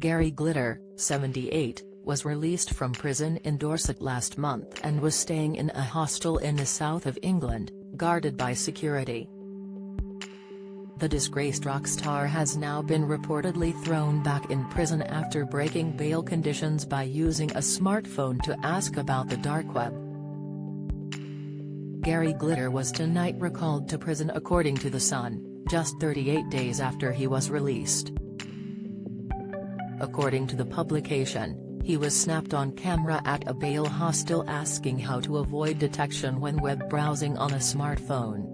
Gary Glitter, 78, was released from prison in Dorset last month and was staying in a hostel in the south of England, guarded by security. The disgraced rock star has now been reportedly thrown back in prison after breaking bail conditions by using a smartphone to ask about the dark web. Gary Glitter was tonight recalled to prison according to The Sun, just 38 days after he was released. According to the publication, he was snapped on camera at a bail hostel asking how to avoid detection when web browsing on a smartphone.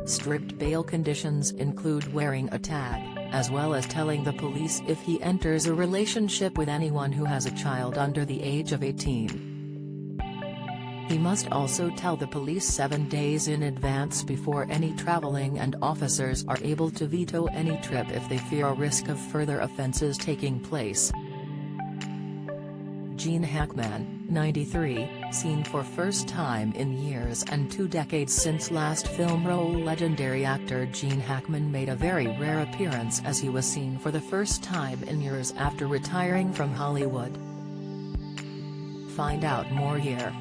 Strict bail conditions include wearing a tag, as well as telling the police if he enters a relationship with anyone who has a child under the age of 18. He must also tell the police 7 days in advance before any traveling, and officers are able to veto any trip if they fear a risk of further offences taking place. Gene Hackman, 93, seen for first time in years and 2 decades since last film role. Legendary actor Gene Hackman made a very rare appearance as he was seen for the first time in years after retiring from Hollywood. Find out more here.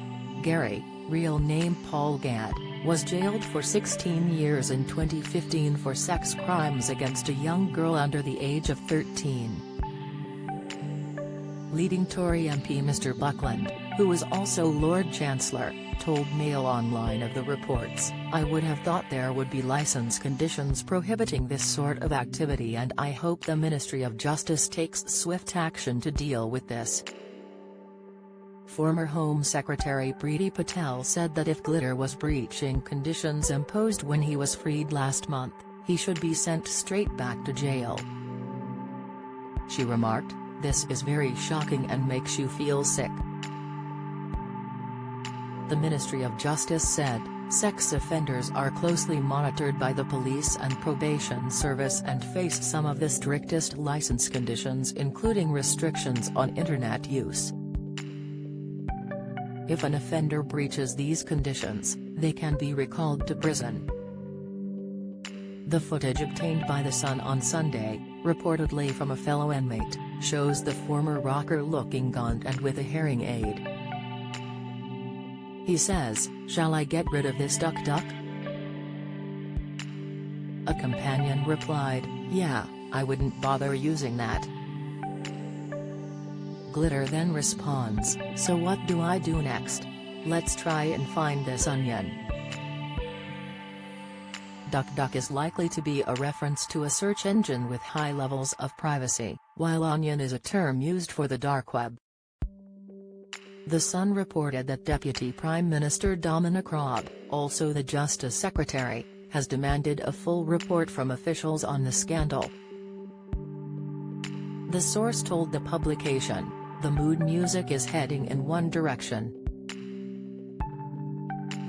Gary, real name Paul Gadd, was jailed for 16 years in 2015 for sex crimes against a young girl under the age of 13. Leading Tory MP Mr Buckland, who was also Lord Chancellor, told Mail Online of the reports, "I would have thought there would be licence conditions prohibiting this sort of activity, and I hope the Ministry of Justice takes swift action to deal with this." Former Home Secretary Priti Patel said that if Glitter was breaching conditions imposed when he was freed last month, he should be sent straight back to jail. She remarked, "This is very shocking and makes you feel sick." The Ministry of Justice said, "Sex offenders are closely monitored by the police and probation service and face some of the strictest license conditions, including restrictions on internet use. If an offender breaches these conditions, they can be recalled to prison." The footage obtained by The Sun on Sunday, reportedly from a fellow inmate, shows the former rocker looking gaunt and with a hearing aid. He says, "Shall I get rid of this duck?" A companion replied, "Yeah, I wouldn't bother using that." Glitter then responds, "So what do I do next? Let's try and find this onion." DuckDuck is likely to be a reference to a search engine with high levels of privacy, while onion is a term used for the dark web. The Sun reported that Deputy Prime Minister Dominic Raab, also the Justice Secretary, has demanded a full report from officials on the scandal. The source told the publication, "The mood music is heading in one direction.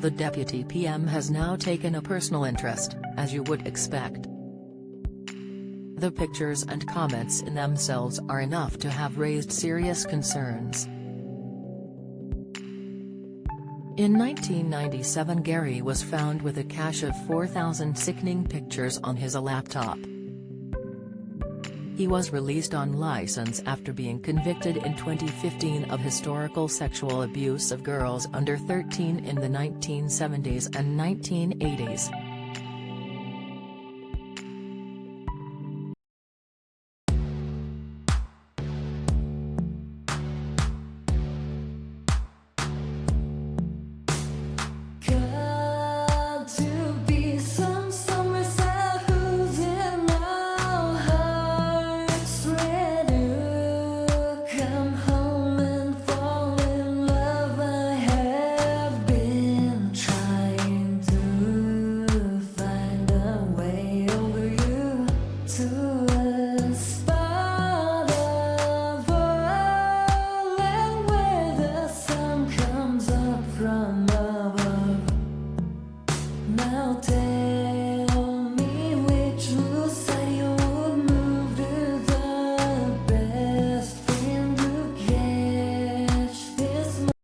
The Deputy PM has now taken a personal interest, as you would expect. The pictures and comments in themselves are enough to have raised serious concerns." In 1997, Gary was found with a cache of 4,000 sickening pictures on his laptop. He was released on license after being convicted in 2015 of historical sexual abuse of girls under 13 in the 1970s and 1980s.